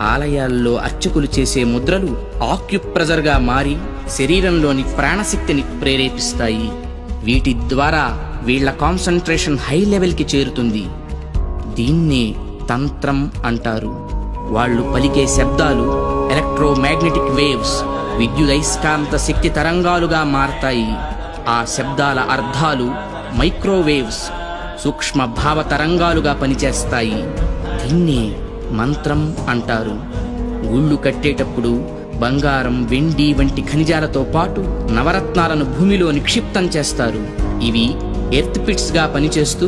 ఆలయాల్లో అర్చకులు చేసే ముద్రలు ఆక్యుప్రెజర్గా మారి శరీరంలోని ప్రాణశక్తిని ప్రేరేపిస్తాయి. వీటి ద్వారా వీళ్ల కాన్సంట్రేషన్ హై లెవెల్కి చేరుతుంది. దీన్నే తంత్రం అంటారు. వాళ్ళు పలికే శబ్దాలు ఎలక్ట్రోమాగ్నెటిక్ వేవ్స్, విద్యుదయస్కాంత శక్తి తరంగాలుగా మారతాయి. ఆ శబ్దాల అర్థాలు మైక్రోవేవ్స్, సూక్ష్మ భావ తరంగాలుగా పనిచేస్తాయి. దీన్నే మంత్రం అంటారు. గుళ్ళు కట్టేటప్పుడు బంగారం, వెండి వంటి ఖనిజాలతో పాటు నవరత్నాలను భూమిలో నిక్షిప్తం చేస్తారు. ఇవి ఎర్త్ పిట్స్ గా పనిచేస్తూ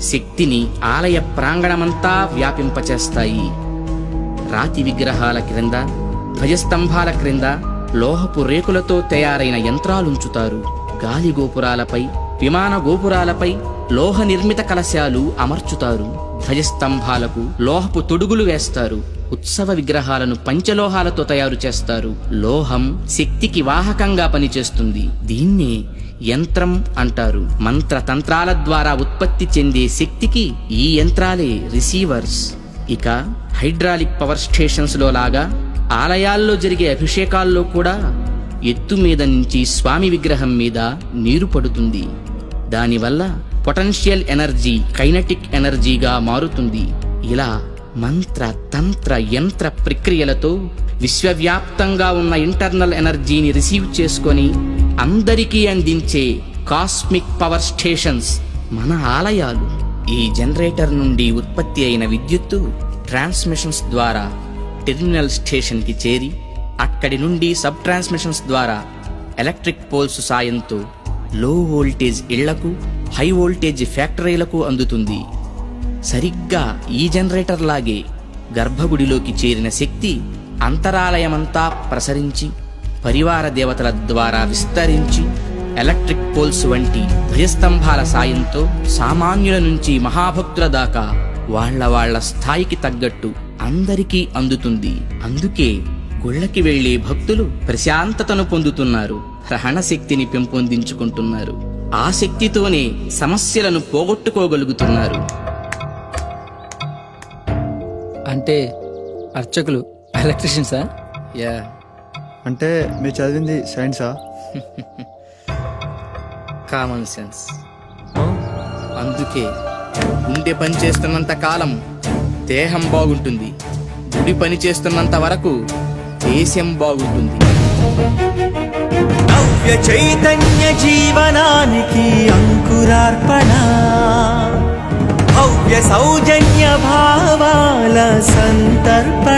శక్తిని ఆలయ ప్రాంగణమంతా వ్యాపింపచేస్తాయి. రాతి విగ్రహాల క్రింద, ధ్వజస్తంభాల క్రింద లోహపు రేకులతో తయారైన యంత్రాలుంచుతారు. గాలి గోపురాలపై, విమాన గోపురాలపై లోహ నిర్మిత కలశాలు అమర్చుతారు. ధ్వజస్తంభాలకు లోహపు తొడుగులు వేస్తారు. ఉత్సవ విగ్రహాలను పంచలోహాలతో తయారు చేస్తారు. లోహం శక్తికి వాహకంగా పనిచేస్తుంది. దీన్నే యంత్రం అంటారు. మంత్ర తంత్రాల ద్వారా ఉత్పత్తి చెందే శక్తికి ఈ యంత్రాలే రిసీవర్స్. ఇక హైడ్రాలిక్ పవర్ స్టేషన్స్ లో లాగా ఆలయాల్లో జరిగే అభిషేకాల్లో కూడా ఎత్తు మీద నుంచి స్వామి విగ్రహం మీద నీరు పడుతుంది. దానివల్ల పొటెన్షియల్ ఎనర్జీ కైనటిక్ ఎనర్జీగా మారుతుంది. ఇలా మంత్ర తంత్ర యంత్ర ప్రక్రియలతో విశ్వవ్యాప్తంగా ఉన్న ఇంటర్నల్ ఎనర్జీని రిసీవ్ చేసుకొని అందరికీ అందించే కాస్మిక్ పవర్ స్టేషన్స్ మన ఆలయాలు. ఈ జనరేటర్ నుండి ఉత్పత్తి అయిన విద్యుత్తు ట్రాన్స్మిషన్స్ ద్వారా టెర్మినల్ స్టేషన్కి చేరి అక్కడి నుండి సబ్ ట్రాన్స్మిషన్స్ ద్వారా ఎలక్ట్రిక్ పోల్స్ సాయంతో లో వోల్టేజ్ ఇళ్లకు, హై వోల్టేజ్ ఫ్యాక్టరీలకు అందుతుంది. సరిగ్గా ఈ జనరేటర్ లాగే గర్భగుడిలోకి చేరిన శక్తి అంతరాలయమంతా ప్రసరించి పరివార దేవతల ద్వారా విస్తరించి ఎలక్ట్రిక్ పోల్స్ వంటి ధ్వజస్తంభాల సాయంతో సామాన్యుల నుంచి మహాభక్తుల దాకా వాళ్ళ స్థాయికి తగ్గట్టు అందరికీ అందుతుంది. అందుకే గుళ్ళకి వెళ్లే భక్తులు ప్రశాంతతను పొందుతున్నారు, గ్రహణ శక్తిని పెంపొందించుకుంటున్నారు. ఆ శక్తితోనే సమస్యలను పోగొట్టుకోగలుగుతున్నారు. అంటే అర్చకులు ఎలక్ట్రీషియన్సా? యా. అంటే మీరు చదివింది సైన్సా? Common sense. అందుకే గుండె పని చేస్తున్నంత కాలం దేహం బాగుంటుంది, గుడి పని చేస్తున్నంత వరకు దేశం బాగుంటుంది. నవ్య చైతన్య జీవనానికి అంకురార్పణ, భవ్య సౌజన్య భావాల సంతర్పణ.